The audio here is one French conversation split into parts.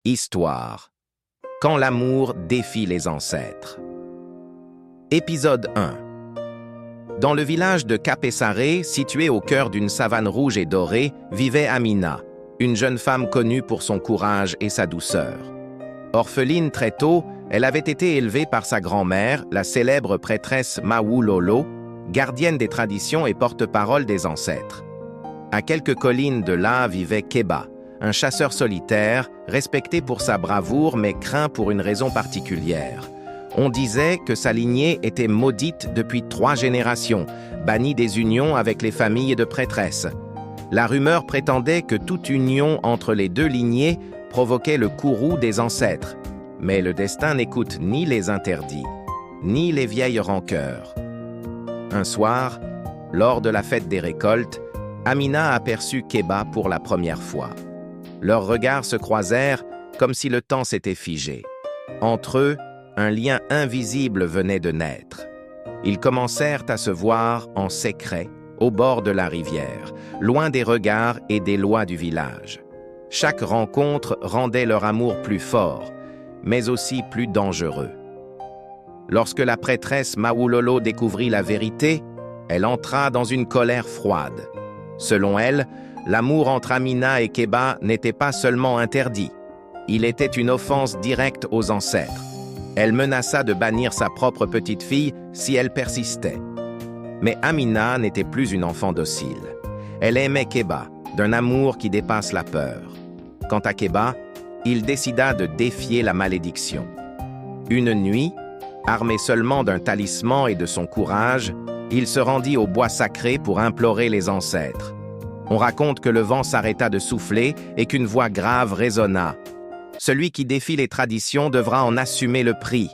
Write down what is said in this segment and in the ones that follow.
Histoire. Quand l'amour défie les ancêtres. Épisode 1. Dans le village de Kapesare, situé au cœur d'une savane rouge et dorée, vivait Amina, une jeune femme connue pour son courage et sa douceur. Orpheline très tôt, elle avait été élevée par sa grand-mère, la célèbre prêtresse Mawulolo, gardienne des traditions et porte-parole des ancêtres. À quelques collines de là vivait Keba, un chasseur solitaire, respecté pour sa bravoure mais craint pour une raison particulière. On disait que sa lignée était maudite depuis 3 générations, bannie des unions avec les familles de prêtresses. La rumeur prétendait que toute union entre les 2 lignées provoquait le courroux des ancêtres. Mais le destin n'écoute ni les interdits, ni les vieilles rancœurs. Un soir, lors de la fête des récoltes, Amina aperçut Keba pour la première fois. Leurs regards se croisèrent comme si le temps s'était figé. Entre eux, un lien invisible venait de naître. Ils commencèrent à se voir en secret, au bord de la rivière, loin des regards et des lois du village. Chaque rencontre rendait leur amour plus fort, mais aussi plus dangereux. Lorsque la prêtresse Mawulolo découvrit la vérité, elle entra dans une colère froide. Selon elle, l'amour entre Amina et Keba n'était pas seulement interdit, il était une offense directe aux ancêtres. Elle menaça de bannir sa propre petite-fille si elle persistait. Mais Amina n'était plus une enfant docile. Elle aimait Keba, d'un amour qui dépasse la peur. Quant à Keba, il décida de défier la malédiction. Une nuit, armé seulement d'un talisman et de son courage, il se rendit au bois sacré pour implorer les ancêtres. On raconte que le vent s'arrêta de souffler et qu'une voix grave résonna. Celui qui défie les traditions devra en assumer le prix.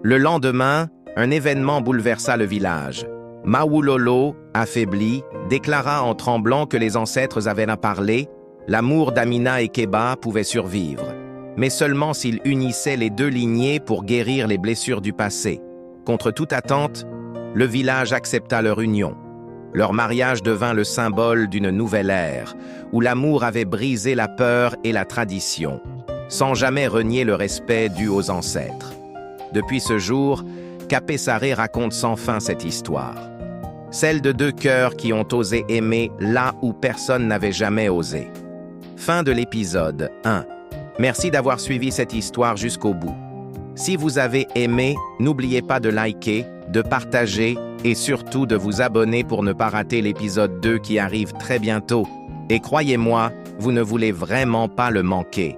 Le lendemain, un événement bouleversa le village. Mawulolo, affaibli, déclara en tremblant que les ancêtres avaient parlé, l'amour d'Amina et Keba pouvait survivre, mais seulement s'ils unissaient les 2 lignées pour guérir les blessures du passé. Contre toute attente, le village accepta leur union. Leur mariage devint le symbole d'une nouvelle ère, où l'amour avait brisé la peur et la tradition, sans jamais renier le respect dû aux ancêtres. Depuis ce jour, Kapesare raconte sans fin cette histoire. Celle de 2 cœurs qui ont osé aimer là où personne n'avait jamais osé. Fin de l'épisode 1. Merci d'avoir suivi cette histoire jusqu'au bout. Si vous avez aimé, n'oubliez pas de liker, de partager et surtout de vous abonner pour ne pas rater l'épisode 2 qui arrive très bientôt. Et croyez-moi, vous ne voulez vraiment pas le manquer.